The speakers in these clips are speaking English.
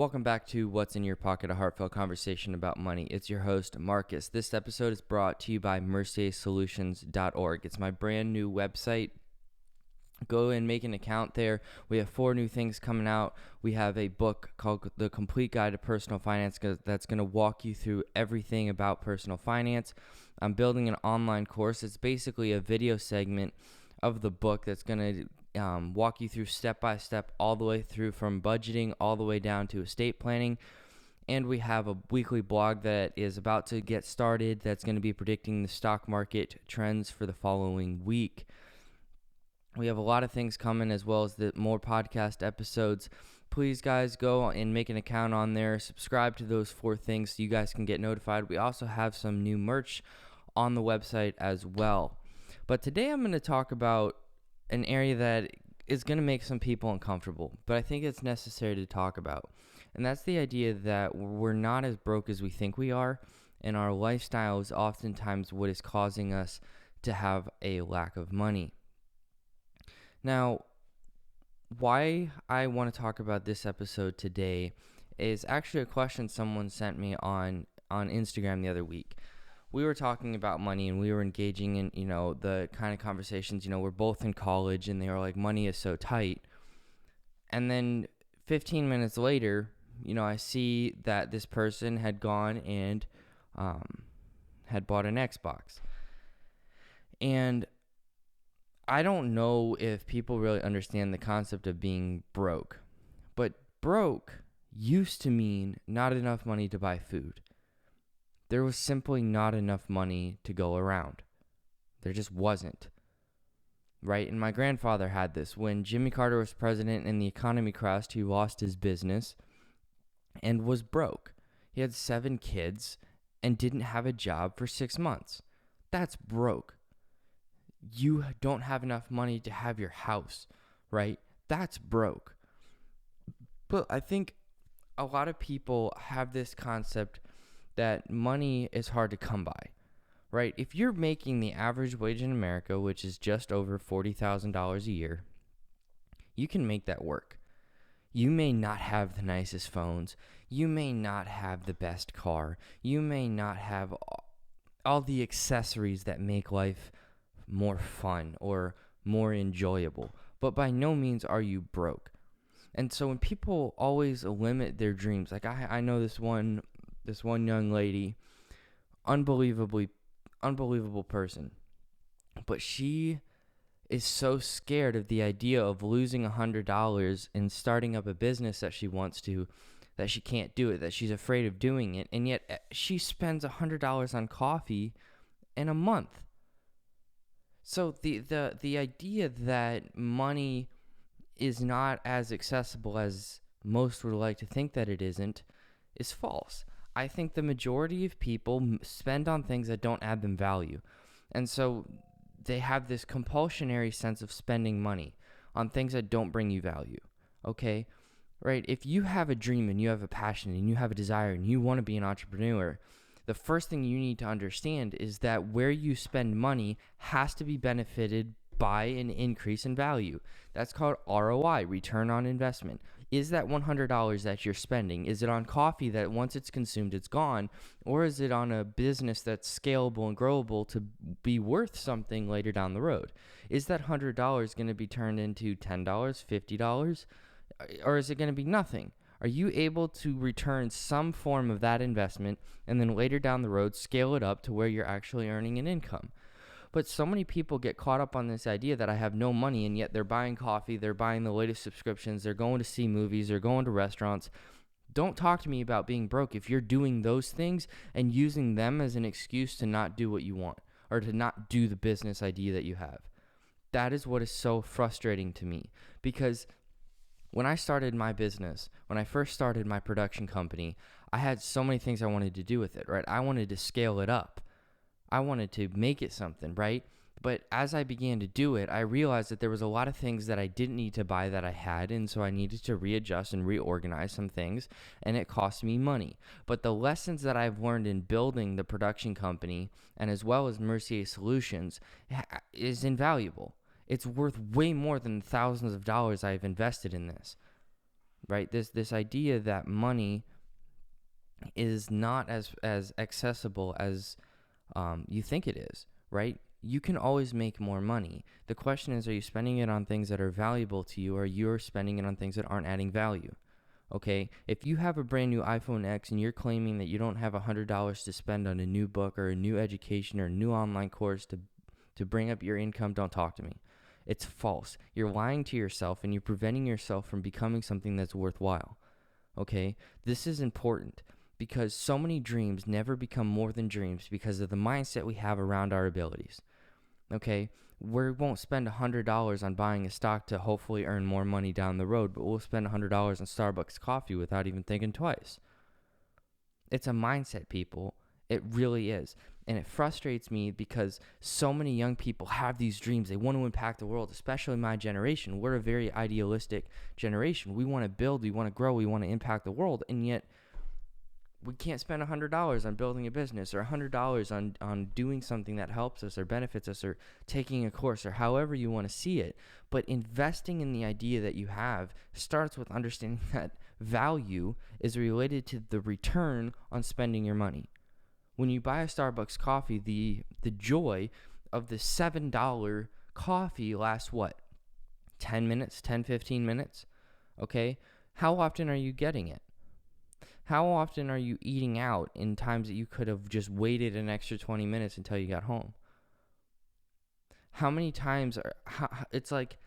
Welcome back to What's in Your Pocket, a heartfelt conversation about money. It's your host, Marcus. This episode is brought to you by merciersolutions.org. It's my brand new website. Go and make an account there. We have 4 new things coming out. We have a book called The Complete Guide to Personal Finance that's going to walk you through everything about personal finance. I'm building an online course. It's basically a video segment of the book that's going to walk you through step by step all the way through from budgeting all the way down to estate planning. And we have a weekly blog that is about to get started that's going to be predicting the stock market trends for the following week. We have a lot of things coming, as well as the more podcast episodes. Please, guys, go and make an account on there. Subscribe to those 4 things so you guys can get notified. We also have some new merch on the website as well. But today I'm going to talk about an area that is going to make some people uncomfortable, but I think it's necessary to talk about. And that's the idea that we're not as broke as we think we are, and our lifestyle is oftentimes what is causing us to have a lack of money. Now, why I want to talk about this episode today is actually a question someone sent me on Instagram the other week. We were talking about money and we were engaging in, the kind of conversations, we're both in college and they were like, money is so tight. And then 15 minutes later, I see that this person had gone and had bought an Xbox. And I don't know if people really understand the concept of being broke, but broke used to mean not enough money to buy food. There was simply not enough money to go around. There just wasn't, right? And my grandfather had this. When Jimmy Carter was president and the economy crashed, he lost his business and was broke. He had 7 kids and didn't have a job for 6 months. That's broke. You don't have enough money to have your house, right? That's broke. But I think a lot of people have this concept that money is hard to come by, right? If you're making the average wage in America, which is just over $40,000 a year, you can make that work. You may not have the nicest phones. You may not have the best car. You may not have all the accessories that make life more fun or more enjoyable, but by no means are you broke. And so when people always limit their dreams, like I know this one young lady, unbelievable person, but she is so scared of the idea of losing $100 and starting up a business that she wants to, that she can't do it, that she's afraid of doing it, and yet she spends $100 on coffee in a month. So the idea that money is not as accessible as most would like to think that it isn't is false. I think the majority of people spend on things that don't add them value. And so they have this compulsionary sense of spending money on things that don't bring you value. Okay? Right? If you have a dream and you have a passion and you have a desire and you want to be an entrepreneur, the first thing you need to understand is that where you spend money has to be benefited by an increase in value. That's called ROI, return on investment. Is that $100 that you're spending, is it on coffee that once it's consumed, it's gone? Or is it on a business that's scalable and growable to be worth something later down the road? Is that $100 going to be turned into $10, $50? Or is it going to be nothing? Are you able to return some form of that investment and then later down the road scale it up to where you're actually earning an income? But so many people get caught up on this idea that I have no money, and yet they're buying coffee, they're buying the latest subscriptions, they're going to see movies, they're going to restaurants. Don't talk to me about being broke if you're doing those things and using them as an excuse to not do what you want or to not do the business idea that you have. That is what is so frustrating to me, because when I started my business, when I first started my production company, I had so many things I wanted to do with it, right? I wanted to scale it up. I wanted to make it something, right? But as I began to do it, I realized that there was a lot of things that I didn't need to buy that I had, and so I needed to readjust and reorganize some things, and it cost me money. But the lessons that I've learned in building the production company, and as well as Mercier Solutions, is invaluable. It's worth way more than thousands of dollars I've invested in this. right? This idea that money is not as accessible as you think it is, right? You can always make more money. The question is, are you spending it on things that are valuable to you, or you're spending it on things that aren't adding value? Okay, if you have a brand new iPhone X and you're claiming that you don't have $100 to spend on a new book or a new education or a new online course to bring up your income, don't talk to me. It's false. You're lying to yourself and you're preventing yourself from becoming something that's worthwhile. Okay, this is important because so many dreams never become more than dreams because of the mindset we have around our abilities. Okay, we won't spend $100 on buying a stock to hopefully earn more money down the road, but we'll spend $100 on Starbucks coffee without even thinking twice. It's a mindset, people. It really is. And it frustrates me because so many young people have these dreams. They want to impact the world, especially my generation. We're a very idealistic generation. We want to build, we want to grow, we want to impact the world, and yet we can't spend $100 on building a business or $100 on doing something that helps us or benefits us or taking a course or however you want to see it. But investing in the idea that you have starts with understanding that value is related to the return on spending your money. When you buy a Starbucks coffee, the joy of the $7 coffee lasts what? 10 minutes, 10, 15 minutes? Okay? How often are you getting it? How often are you eating out in times that you could have just waited an extra 20 minutes until you got home? How many times it's like,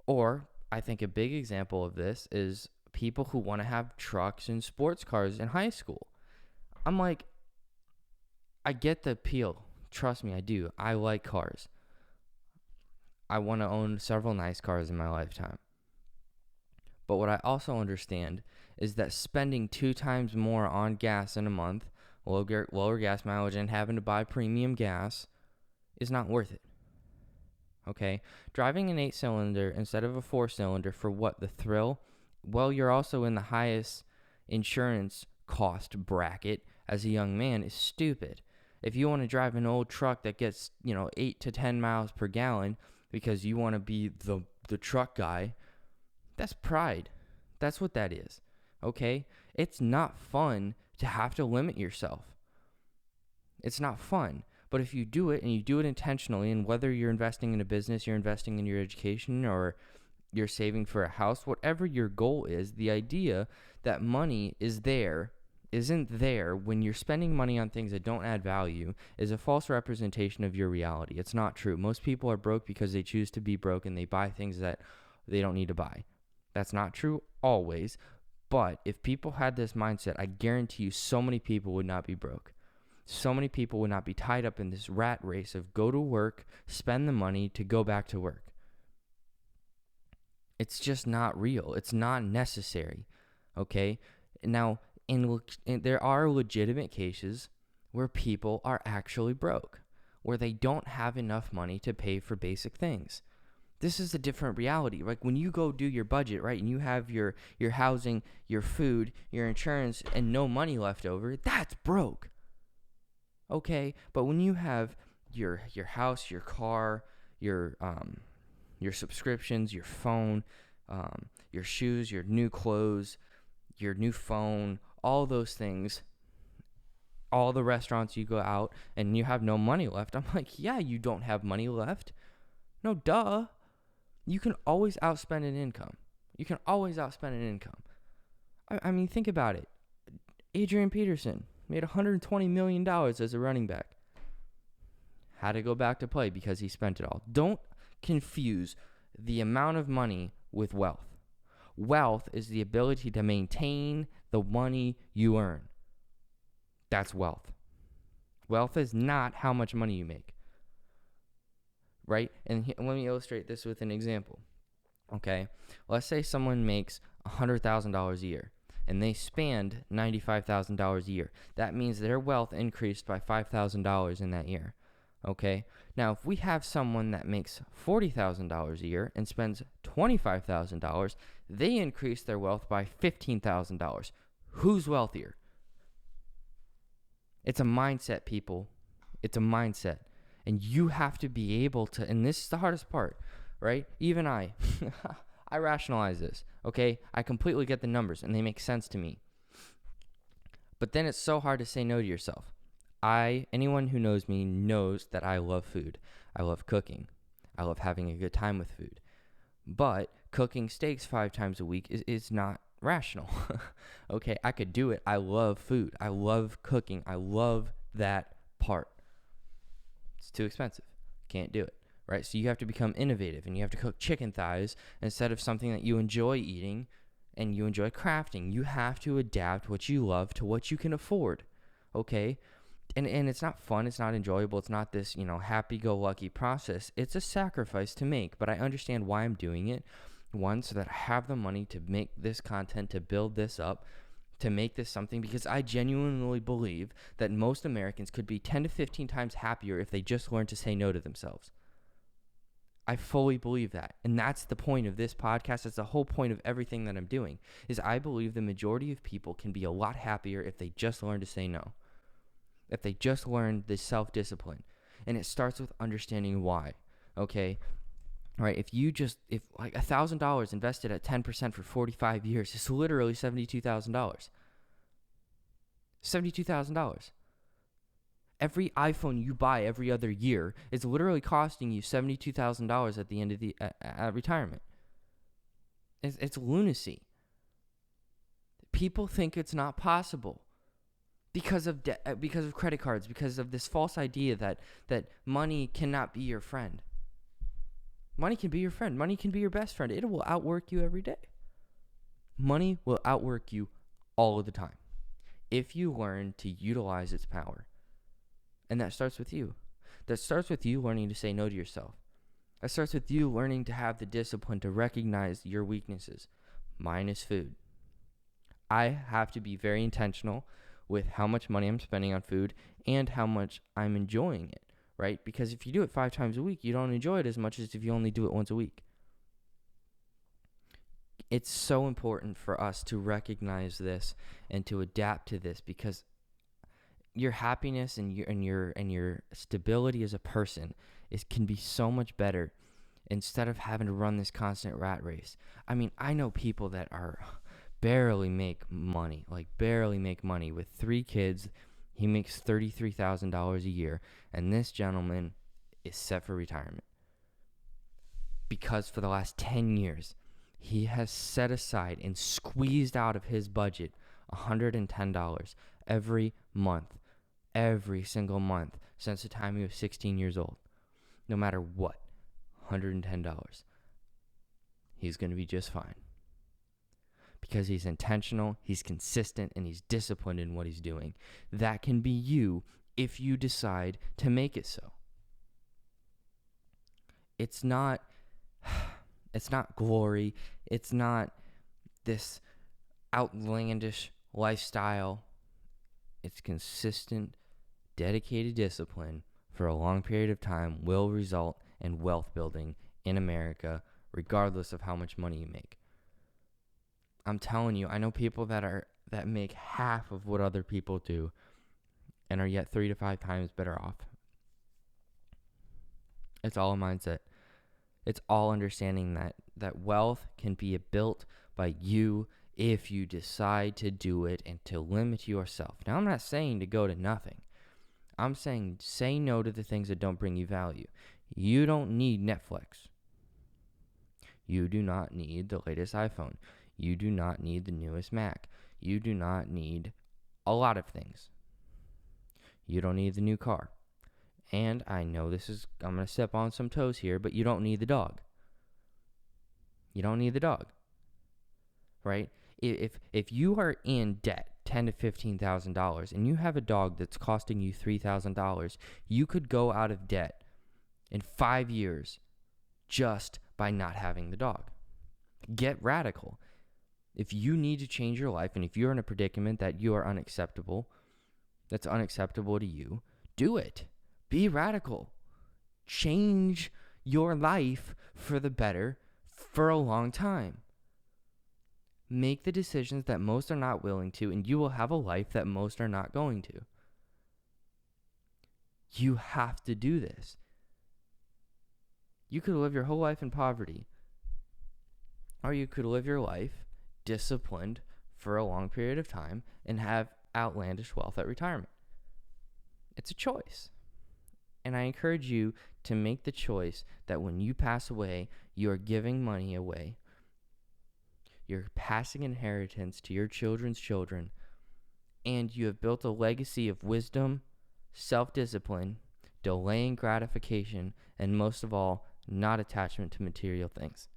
or I think a big example of this is people who want to have trucks and sports cars in high school. I'm like, I get the appeal. Trust me, I do. I like cars. I want to own several nice cars in my lifetime. But what I also understand is that spending 2 times more on gas in a month, lower gas mileage, and having to buy premium gas is not worth it. Okay? Driving an 8-cylinder instead of a 4-cylinder for what? The thrill? Well, you're also in the highest insurance cost bracket as a young man is stupid. If you want to drive an old truck that gets, 8 to 10 miles per gallon because you want to be the truck guy, that's pride. That's what that is. Okay? It's not fun to have to limit yourself. It's not fun. But if you do it and you do it intentionally, and whether you're investing in a business, you're investing in your education, or you're saving for a house, whatever your goal is, the idea that money isn't there when you're spending money on things that don't add value is a false representation of your reality. It's not true. Most people are broke because they choose to be broke and they buy things that they don't need to buy. That's not true always, but if people had this mindset, I guarantee you so many people would not be broke. So many people would not be tied up in this rat race of go to work, spend the money to go back to work. It's just not real. It's not necessary, okay? Now, there are legitimate cases where people are actually broke, where they don't have enough money to pay for basic things. This is a different reality. Like when you go do your budget, right, and you have your housing, your food, your insurance, and no money left over, that's broke. Okay? But when you have your house, your car, your subscriptions, your phone, your shoes, your new clothes, your new phone, all those things, all the restaurants you go out, and you have no money left, I'm like, yeah, you don't have money left. No, duh. You can always outspend an income. I mean, think about it. Adrian Peterson made $120 million as a running back. Had to go back to play because he spent it all. Don't confuse the amount of money with wealth. Wealth is the ability to maintain the money you earn. That's wealth. Wealth is not how much money you make. Right? And let me illustrate this with an example. Okay? Let's say someone makes $100,000 a year and they spend $95,000 a year. That means their wealth increased by $5,000 in that year. Okay? Now, if we have someone that makes $40,000 a year and spends $25,000, they increase their wealth by $15,000. Who's wealthier? It's a mindset, people. It's a mindset. And you have to be able to, and this is the hardest part, right? Even I I rationalize this, okay? I completely get the numbers and they make sense to me. But then it's so hard to say no to yourself. Anyone who knows me knows that I love food. I love cooking. I love having a good time with food. But cooking steaks 5 times a week is not rational. Okay, I could do it. I love food. I love cooking. I love that part. It's too expensive. Can't do it, right? So you have to become innovative, and you have to cook chicken thighs instead of something that you enjoy eating and you enjoy crafting. You have to adapt what you love to what you can afford, okay? And it's not fun. It's not enjoyable. It's not this, happy-go-lucky process. It's a sacrifice to make, but I understand why I'm doing it. One, so that I have the money to make this content, to build this up, to make this something, because I genuinely believe that most Americans could be 10 to 15 times happier if they just learned to say no to themselves. I fully believe that. And that's the point of this podcast. That's the whole point of everything that I'm doing, is I believe the majority of people can be a lot happier if they just learn to say no. If they just learn this self-discipline. And it starts with understanding why, okay? Right, if like $1,000 invested at 10% for 45 years, it's literally $72,000. $72,000. Every iPhone you buy every other year is literally costing you $72,000 at the end of at retirement. It's lunacy. People think it's not possible because of because of credit cards, because of this false idea that money cannot be your friend. Money can be your friend. Money can be your best friend. It will outwork you every day. Money will outwork you all of the time if you learn to utilize its power. And that starts with you. That starts with you learning to say no to yourself. That starts with you learning to have the discipline to recognize your weaknesses. Mine is food. I have to be very intentional with how much money I'm spending on food and how much I'm enjoying it. Right? Because if you do it 5 times a week, you don't enjoy it as much as if you only do it once a week. It's so important for us to recognize this and to adapt to this, because your happiness and your stability as a person can be so much better instead of having to run this constant rat race. I mean, I know people that barely make money with 3 kids. He makes $33,000 a year, and this gentleman is set for retirement because for the last 10 years, he has set aside and squeezed out of his budget $110 every month, every single month since the time he was 16 years old. No matter what, $110. He's going to be just fine. Because he's intentional, he's consistent, and he's disciplined in what he's doing. That can be you if you decide to make it so. It's not glory. It's not this outlandish lifestyle. It's consistent, dedicated discipline for a long period of time will result in wealth building in America, regardless of how much money you make. I'm telling you, I know people that make half of what other people do and are yet 3 to 5 times better off. It's all a mindset. It's all understanding that wealth can be built by you if you decide to do it and to limit yourself. Now, I'm not saying to go to nothing. I'm saying say no to the things that don't bring you value. You don't need Netflix. You do not need the latest iPhone. You do not need the newest Mac. You do not need a lot of things. You don't need the new car. And I know I'm going to step on some toes here, but you don't need the dog. You don't need the dog. Right? If you are in debt, $10,000 to $15,000, and you have a dog that's costing you $3,000, you could go out of debt in 5 years just by not having the dog. Get radical. If you need to change your life, and if you're in a predicament that you are that's unacceptable to you, do it. Be radical. Change your life for the better for a long time. Make the decisions that most are not willing to, and you will have a life that most are not going to. You have to do this. You could live your whole life in poverty or you could live your life disciplined for a long period of time and have outlandish wealth at retirement. It's a choice. And I encourage you to make the choice that when you pass away, you are giving money away. You're passing inheritance to your children's children, and you have built a legacy of wisdom, self-discipline, delaying gratification, and most of all, not attachment to material things.